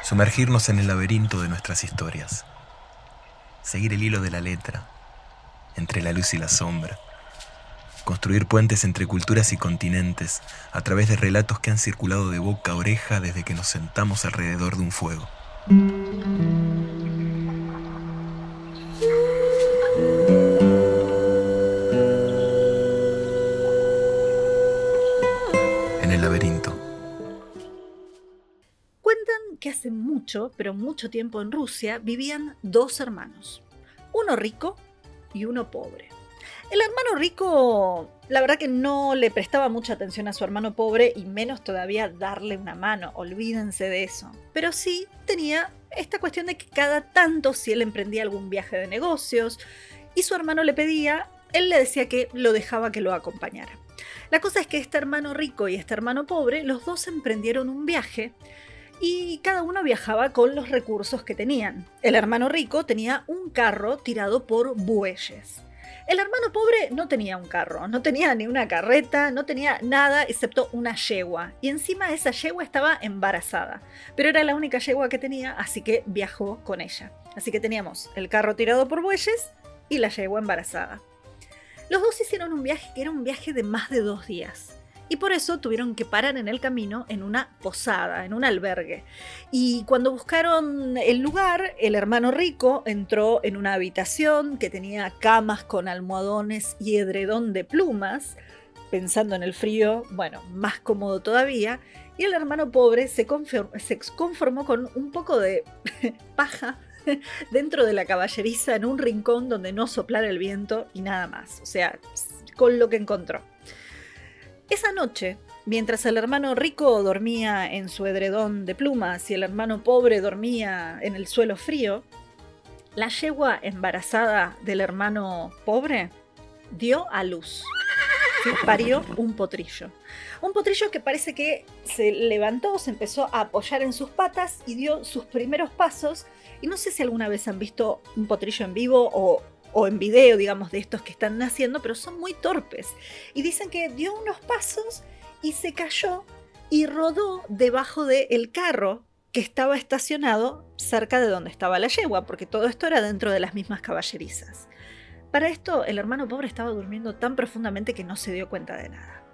Sumergirnos en el laberinto de nuestras historias. Seguir el hilo de la letra, entre la luz y la sombra. Construir puentes entre culturas y continentes a través de relatos que han circulado de boca a oreja desde que nos sentamos alrededor de un fuego. En el laberinto. Cuentan que hace mucho, pero mucho tiempo en Rusia, vivían dos hermanos. Uno rico y uno pobre. El hermano rico, la verdad que no le prestaba mucha atención a su hermano pobre y menos todavía darle una mano, olvídense de eso. Pero sí tenía esta cuestión de que cada tanto, si él emprendía algún viaje de negocios y su hermano le pedía, él le decía que lo dejaba que lo acompañara. La cosa es que este hermano rico y este hermano pobre, los dos emprendieron un viaje y cada uno viajaba con los recursos que tenían. El hermano rico tenía un carro tirado por bueyes. El hermano pobre no tenía un carro, no tenía ni una carreta, no tenía nada excepto una yegua. Y encima esa yegua estaba embarazada. Pero era la única yegua que tenía, así que viajó con ella. Así que teníamos el carro tirado por bueyes y la yegua embarazada. Los dos hicieron un viaje que era un viaje de más de 2 días. Y por eso tuvieron que parar en el camino en una posada, en un albergue. Y cuando buscaron el lugar, el hermano rico entró en una habitación que tenía camas con almohadones y edredón de plumas, pensando en el frío, bueno, más cómodo todavía. Y el hermano pobre se conformó con un poco de paja dentro de la caballeriza en un rincón donde no soplara el viento y nada más. O sea, con lo que encontró. Esa noche, mientras el hermano rico dormía en su edredón de plumas y el hermano pobre dormía en el suelo frío, la yegua embarazada del hermano pobre dio a luz. ¿Sí? Parió un potrillo. Un potrillo que parece que se levantó, se empezó a apoyar en sus patas y dio sus primeros pasos. Y no sé si alguna vez han visto un potrillo en vivo o en video, digamos, de estos que están naciendo, pero son muy torpes. Y dicen que dio unos pasos y se cayó y rodó debajo del carro que estaba estacionado cerca de donde estaba la yegua, porque todo esto era dentro de las mismas caballerizas. Para esto, el hermano pobre estaba durmiendo tan profundamente que no se dio cuenta de nada.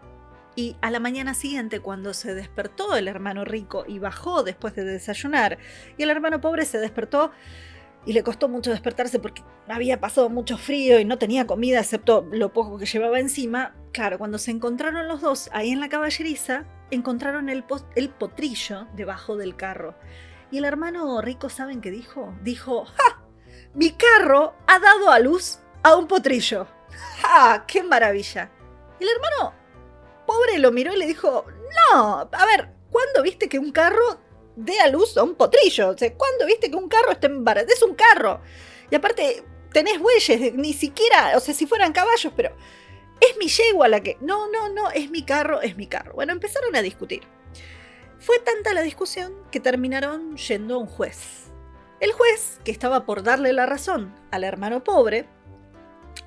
Y a la mañana siguiente, cuando se despertó el hermano rico y bajó después de desayunar, y el hermano pobre se despertó, y le costó mucho despertarse porque había pasado mucho frío y no tenía comida excepto lo poco que llevaba encima. Claro, cuando se encontraron los dos ahí en la caballeriza, encontraron el potrillo debajo del carro. Y el hermano rico, ¿saben qué dijo? Dijo, ¡ja! Mi carro ha dado a luz a un potrillo. ¡Ja! ¡Qué maravilla! Y el hermano pobre lo miró y le dijo, no, a ver, ¿cuándo viste que un carro dé a luz a un potrillo? O sea, ¿cuándo viste que un carro esté embarazado? Es un carro. Y aparte, tenés bueyes, ni siquiera, o sea, si fueran caballos, pero es mi yegua la que... No, es mi carro, es mi carro. Bueno, empezaron a discutir. Fue tanta la discusión que terminaron yendo a un juez. El juez, que estaba por darle la razón al hermano pobre,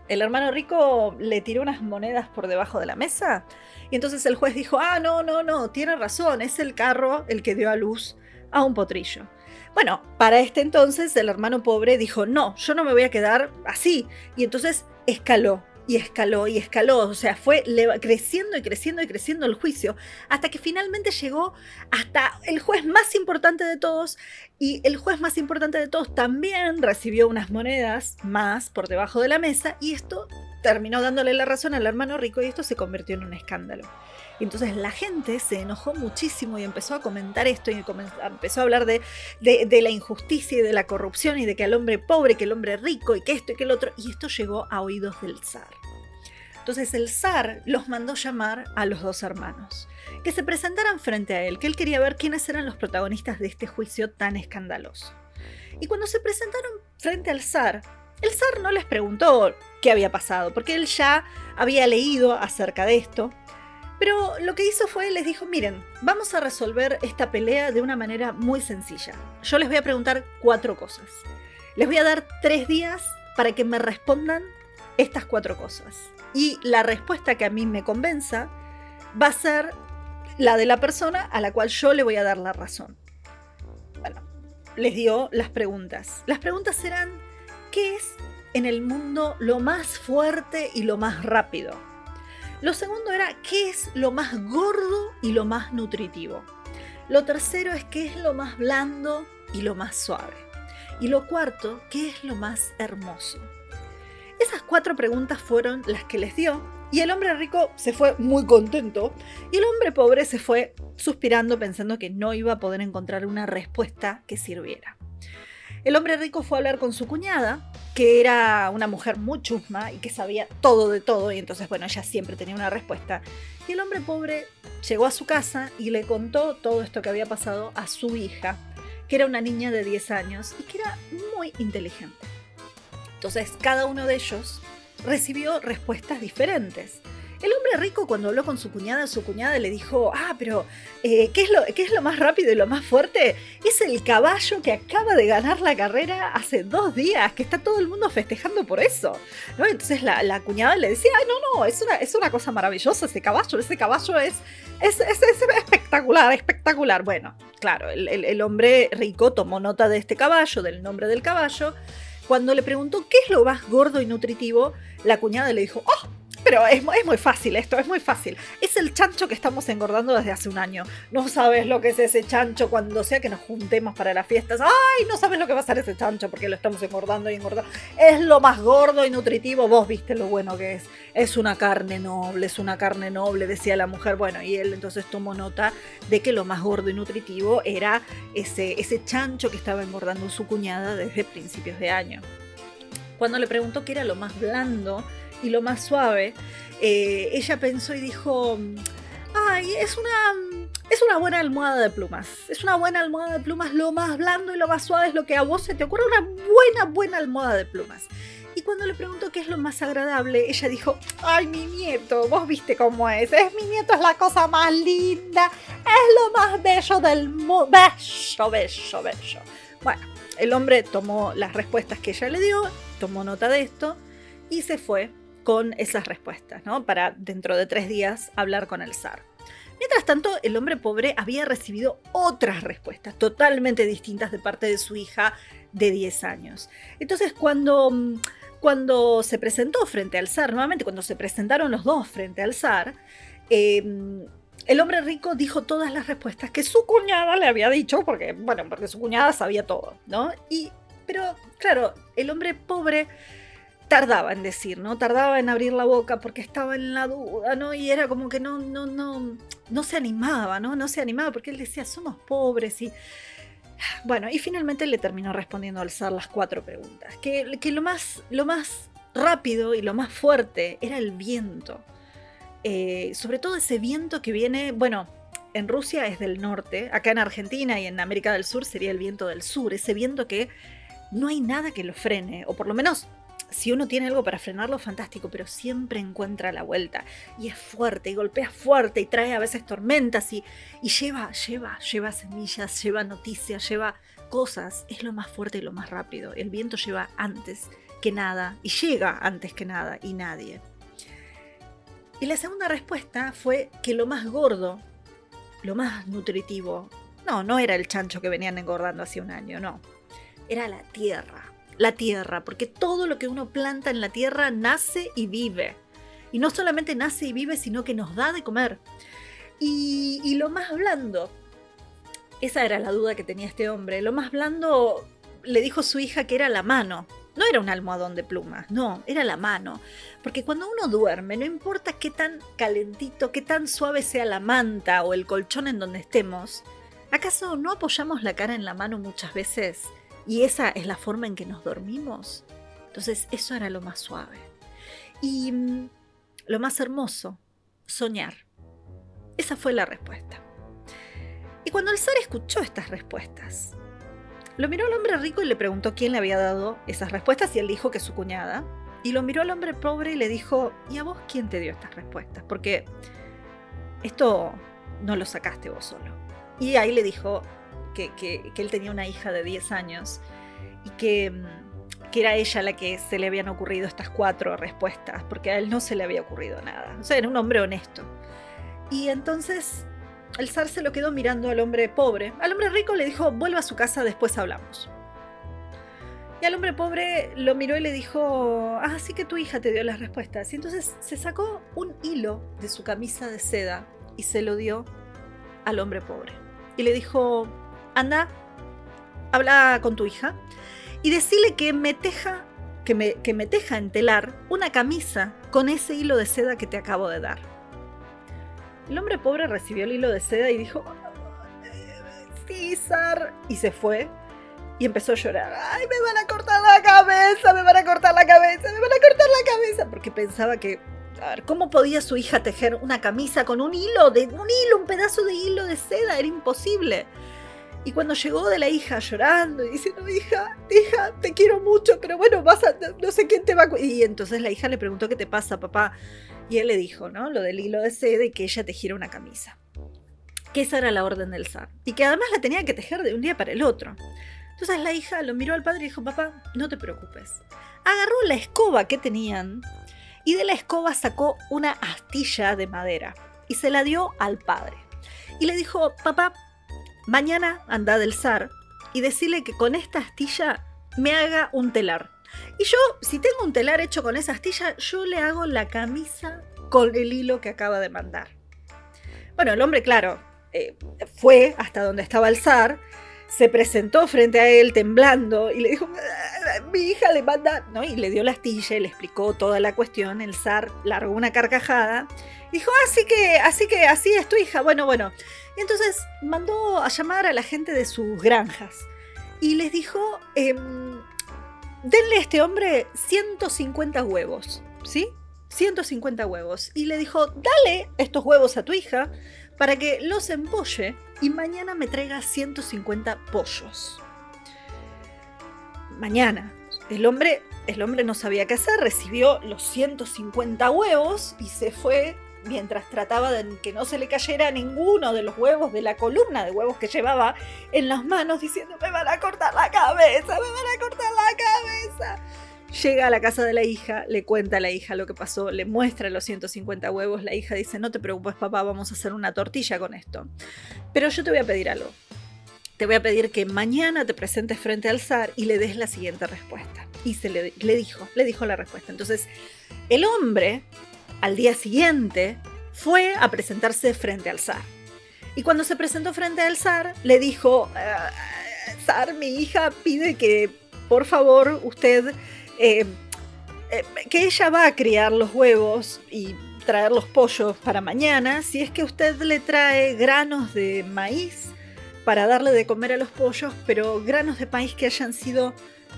el hermano rico le tiró unas monedas por debajo de la mesa y entonces el juez dijo, no, tiene razón, es el carro el que dio a luz a un potrillo. Bueno, para este entonces el hermano pobre dijo, no, yo no me voy a quedar así. Y entonces escaló, o sea, fue creciendo el juicio, hasta que finalmente llegó hasta el juez más importante de todos, y el juez más importante de todos también recibió unas monedas más por debajo de la mesa, y esto terminó dándole la razón al hermano rico, y esto se convirtió en un escándalo. Y entonces la gente se enojó muchísimo y empezó a comentar esto y empezó a hablar de la injusticia y de la corrupción y de que al hombre pobre, que el hombre rico y que esto y que el otro. Y esto llegó a oídos del zar. Entonces el zar los mandó llamar a los dos hermanos, que se presentaran frente a él, que él quería ver quiénes eran los protagonistas de este juicio tan escandaloso. Y cuando se presentaron frente al zar, el zar no les preguntó qué había pasado, porque él ya había leído acerca de esto. Pero lo que hizo fue, les dijo, miren, vamos a resolver esta pelea de una manera muy sencilla. Yo les voy a preguntar 4 cosas. Les voy a dar 3 días para que me respondan estas 4 cosas. Y la respuesta que a mí me convenza va a ser la de la persona a la cual yo le voy a dar la razón. Bueno, les dio las preguntas. Las preguntas eran, ¿qué es en el mundo lo más fuerte y lo más rápido? Lo segundo era, ¿qué es lo más gordo y lo más nutritivo? Lo tercero es, ¿qué es lo más blando y lo más suave? Y lo cuarto, ¿qué es lo más hermoso? Esas 4 preguntas fueron las que les dio, y el hombre rico se fue muy contento, y el hombre pobre se fue suspirando pensando que no iba a poder encontrar una respuesta que sirviera. El hombre rico fue a hablar con su cuñada, que era una mujer muy chusma y que sabía todo de todo, y entonces, bueno, ella siempre tenía una respuesta. Y el hombre pobre llegó a su casa y le contó todo esto que había pasado a su hija, que era una niña de 10 años y que era muy inteligente. Entonces, cada uno de ellos recibió respuestas diferentes. El hombre rico, cuando habló con su cuñada le dijo, pero ¿qué es lo más rápido y lo más fuerte? Es el caballo que acaba de ganar la carrera hace 2 días, que está todo el mundo festejando por eso, ¿no? Entonces la cuñada le decía, no, es una cosa maravillosa ese caballo es espectacular. Bueno, claro, el hombre rico tomó nota de este caballo, del nombre del caballo. Cuando le preguntó qué es lo más gordo y nutritivo, la cuñada le dijo, pero es muy fácil esto, es muy fácil. Es el chancho que estamos engordando desde hace un año. No sabes lo que es ese chancho cuando sea que nos juntemos para las fiestas. ¡Ay! No sabes lo que va a ser ese chancho porque lo estamos engordando y engordando. Es lo más gordo y nutritivo. Vos viste lo bueno que es. Es una carne noble, decía la mujer. Bueno, y él entonces tomó nota de que lo más gordo y nutritivo era ese chancho que estaba engordando su cuñada desde principios de año. Cuando le preguntó qué era lo más blando y lo más suave, ella pensó y dijo, es una buena almohada de plumas. Es una buena almohada de plumas, lo más blando y lo más suave es lo que a vos se te ocurre, una buena almohada de plumas. Y cuando le preguntó qué es lo más agradable, ella dijo, mi nieto, vos viste cómo es mi nieto, es la cosa más linda, es lo más bello del mundo, bello. Bueno, el hombre tomó las respuestas que ella le dio, tomó nota de esto y se fue con esas respuestas, ¿no? Para dentro de 3 días hablar con el zar. Mientras tanto, el hombre pobre había recibido otras respuestas totalmente distintas de parte de su hija de 10 años. Entonces, cuando se presentó frente al zar, nuevamente cuando se presentaron los dos frente al zar, el hombre rico dijo todas las respuestas que su cuñada le había dicho, porque su cuñada sabía todo, ¿no? Pero, claro, el hombre pobre tardaba en decir, ¿no? Tardaba en abrir la boca porque estaba en la duda, ¿no? Y era como que no se animaba, ¿no? No se animaba porque él decía, somos pobres y... Bueno, y finalmente le terminó respondiendo al zar las 4 preguntas. Que lo más rápido y lo más fuerte era el viento. Sobre todo ese viento que viene, en Rusia es del norte, acá en Argentina y en América del Sur sería el viento del sur, ese viento que no hay nada que lo frene, o por lo menos si uno tiene algo para frenarlo, fantástico, pero siempre encuentra la vuelta y es fuerte y golpea fuerte y trae a veces tormentas y lleva semillas, lleva noticias, lleva cosas, es lo más fuerte y lo más rápido. El viento lleva antes que nada y llega antes que nada y nadie. Y la segunda respuesta fue que lo más gordo, lo más nutritivo, no era el chancho que venían engordando hace un año, no, era la tierra. La tierra, porque todo lo que uno planta en la tierra nace y vive. Y no solamente nace y vive, sino que nos da de comer. Y lo más blando, esa era la duda que tenía este hombre, lo más blando le dijo su hija que era la mano. No era un almohadón de plumas, no, era la mano. Porque cuando uno duerme, no importa qué tan calentito, qué tan suave sea la manta o el colchón en donde estemos, ¿acaso no apoyamos la cara en la mano muchas veces? Y esa es la forma en que nos dormimos. Entonces eso era lo más suave. Y lo más hermoso, soñar. Esa fue la respuesta. Y cuando el zar escuchó estas respuestas, lo miró al hombre rico y le preguntó quién le había dado esas respuestas y él dijo que su cuñada. Y lo miró al hombre pobre y le dijo, ¿y a vos quién te dio estas respuestas? Porque esto no lo sacaste vos solo. Y ahí le dijo que él tenía una hija de 10 años y que era ella la que se le habían ocurrido estas 4 respuestas, porque a él no se le había ocurrido nada. O sea, era un hombre honesto. Y entonces el zar se lo quedó mirando al hombre pobre. Al hombre rico le dijo, vuelva a su casa, después hablamos. Y al hombre pobre lo miró y le dijo, sí que tu hija te dio las respuestas. Y entonces se sacó un hilo de su camisa de seda y se lo dio al hombre pobre. Y le dijo, anda, habla con tu hija y decile que me teja en telar una camisa con ese hilo de seda que te acabo de dar. El hombre pobre recibió el hilo de seda y dijo, sí, zar, y se fue. Y empezó a llorar. ¡Ay, me van a cortar la cabeza! ¡Me van a cortar la cabeza! ¡Me van a cortar la cabeza! Porque pensaba que, a ver, ¿cómo podía su hija tejer una camisa con un pedazo de hilo de seda? Era imposible. Y cuando llegó de la hija llorando y diciendo, hija, te quiero mucho, pero bueno, no sé quién te va a... Y entonces la hija le preguntó, ¿qué te pasa, papá? Y él le dijo, ¿no? Lo del hilo de seda y que ella tejiera una camisa. Que esa era la orden del zar. Y que además la tenía que tejer de un día para el otro. Entonces la hija lo miró al padre y dijo, papá, no te preocupes. Agarró la escoba que tenían y de la escoba sacó una astilla de madera y se la dio al padre. Y le dijo, papá, mañana anda del zar y decile que con esta astilla me haga un telar. Y yo, si tengo un telar hecho con esa astilla, yo le hago la camisa con el hilo que acaba de mandar. Bueno, el hombre, claro, fue hasta donde estaba el zar, se presentó frente a él temblando y le dijo, mi hija le manda, ¿no? Y le dio la astilla y le explicó toda la cuestión. El zar largó una carcajada y dijo, así es tu hija, bueno. Y entonces mandó a llamar a la gente de sus granjas y les dijo, denle a este hombre 150 huevos, ¿sí? 150 huevos. Y le dijo, dale estos huevos a tu hija para que los empolle y mañana me traiga 150 pollos. Mañana. El hombre no sabía qué hacer, recibió los 150 huevos y se fue mientras trataba de que no se le cayera ninguno de los huevos de la columna de huevos que llevaba en las manos, diciendo, me van a cortar la cabeza. Llega a la casa de la hija, le cuenta a la hija lo que pasó, le muestra los 150 huevos. La hija dice, no te preocupes, papá, vamos a hacer una tortilla con esto. Pero yo te voy a pedir algo. Te voy a pedir que mañana te presentes frente al zar y le des la siguiente respuesta. Y le dijo la respuesta. Entonces, el hombre, al día siguiente, fue a presentarse frente al zar. Y cuando se presentó frente al zar, le dijo, zar, mi hija pide que, por favor, usted... que ella va a criar los huevos y traer los pollos para mañana, si es que usted le trae granos de maíz para darle de comer a los pollos, pero granos de maíz que hayan sido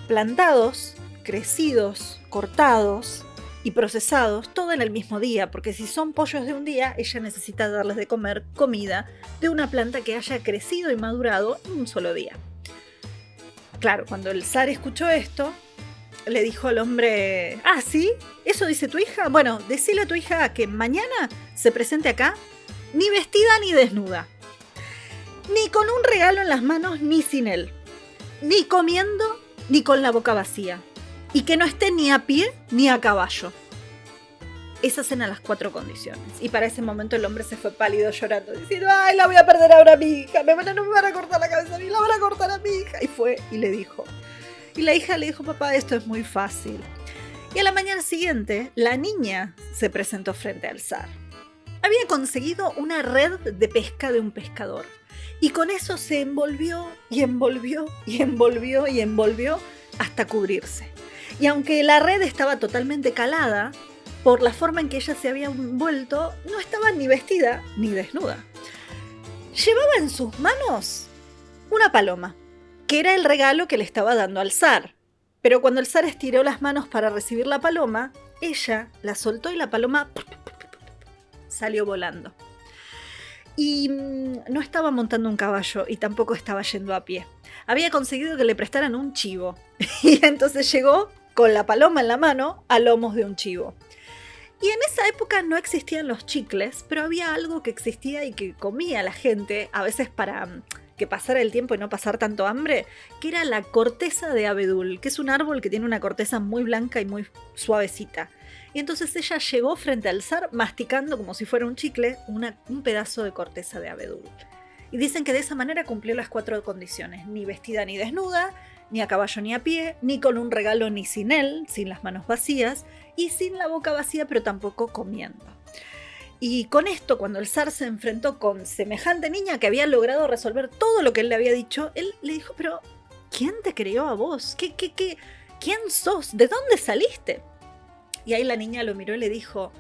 plantados, crecidos, cortados y procesados todo en el mismo día, porque si son pollos de un día, ella necesita darles de comer comida de una planta que haya crecido y madurado en un solo día. Claro, cuando el zar escuchó esto, le dijo al hombre, ¿sí? ¿Eso dice tu hija? Bueno, decile a tu hija que mañana se presente acá, ni vestida ni desnuda, ni con un regalo en las manos ni sin él, ni comiendo ni con la boca vacía, y que no esté ni a pie ni a caballo. Esas eran las 4 condiciones. Y para ese momento el hombre se fue pálido llorando, diciendo, ¡ay, la voy a perder ahora a mi hija! No me van a cortar la cabeza, ni la van a cortar a mi hija. Y fue y le dijo... Y la hija le dijo, papá, esto es muy fácil. Y a la mañana siguiente, la niña se presentó frente al zar. Había conseguido una red de pesca de un pescador. Y con eso se envolvió y envolvió y envolvió y envolvió hasta cubrirse. Y aunque la red estaba totalmente calada, por la forma en que ella se había envuelto, no estaba ni vestida ni desnuda. Llevaba en sus manos una paloma, que era el regalo que le estaba dando al zar. Pero cuando el zar estiró las manos para recibir la paloma, ella la soltó y la paloma salió volando. Y no estaba montando un caballo y tampoco estaba yendo a pie. Había conseguido que le prestaran un chivo. Y entonces llegó con la paloma en la mano a lomos de un chivo. Y en esa época no existían los chicles, pero había algo que existía y que comía la gente, a veces para que pasara el tiempo y no pasar tanto hambre, que era la corteza de abedul, que es un árbol que tiene una corteza muy blanca y muy suavecita. Y entonces ella llegó frente al zar masticando como si fuera un chicle un pedazo de corteza de abedul. Y dicen que de esa manera cumplió las 4 condiciones: ni vestida ni desnuda, ni a caballo ni a pie, ni con un regalo ni sin él, sin las manos vacías, y sin la boca vacía pero tampoco comiendo. Y con esto, cuando el zar se enfrentó con semejante niña que había logrado resolver todo lo que él le había dicho, él le dijo: pero ¿quién te crió a vos? ¿Quién sos? ¿De dónde saliste? Y ahí la niña lo miró y le dijo: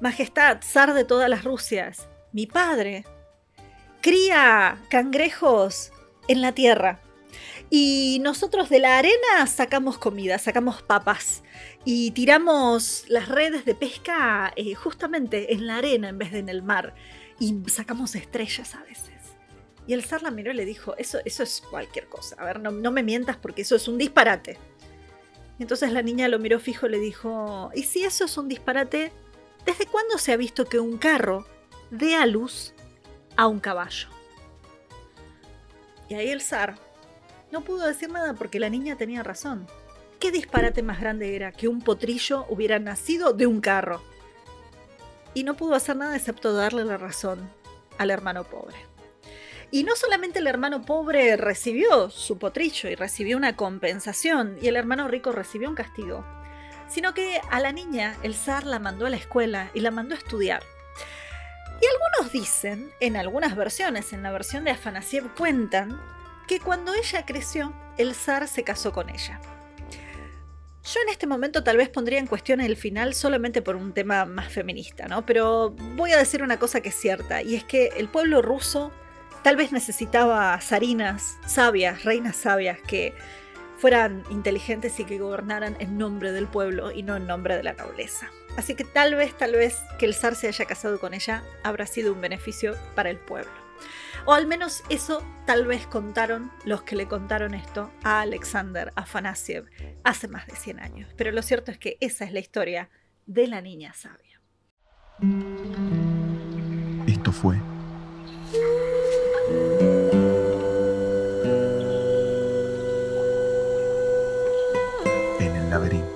Majestad, zar de todas las Rusias, mi padre cría cangrejos en la tierra. Y nosotros de la arena sacamos comida, sacamos papas y tiramos las redes de pesca justamente en la arena en vez de en el mar. Y sacamos estrellas a veces. Y el zar la miró y le dijo: eso es cualquier cosa. A ver, no me mientas porque eso es un disparate. Y entonces la niña lo miró fijo y le dijo: ¿y si eso es un disparate? ¿Desde cuándo se ha visto que un carro dé a luz a un caballo? Y ahí el zar no pudo decir nada porque la niña tenía razón. ¿Qué disparate más grande era que un potrillo hubiera nacido de un carro? Y no pudo hacer nada excepto darle la razón al hermano pobre. Y no solamente el hermano pobre recibió su potrillo y recibió una compensación, y el hermano rico recibió un castigo, sino que a la niña el zar la mandó a la escuela y la mandó a estudiar. Y algunos dicen, en algunas versiones, en la versión de Afanasiev cuentan, que cuando ella creció, el zar se casó con ella. Yo en este momento tal vez pondría en cuestión el final solamente por un tema más feminista, ¿no? Pero voy a decir una cosa que es cierta, y es que el pueblo ruso tal vez necesitaba zarinas sabias, reinas sabias, que fueran inteligentes y que gobernaran en nombre del pueblo y no en nombre de la nobleza. Así que tal vez que el zar se haya casado con ella habrá sido un beneficio para el pueblo. O al menos eso tal vez contaron los que le contaron esto a Alexander Afanasiev hace más de 100 años. Pero lo cierto es que esa es la historia de la niña sabia. Esto fue En el laberinto.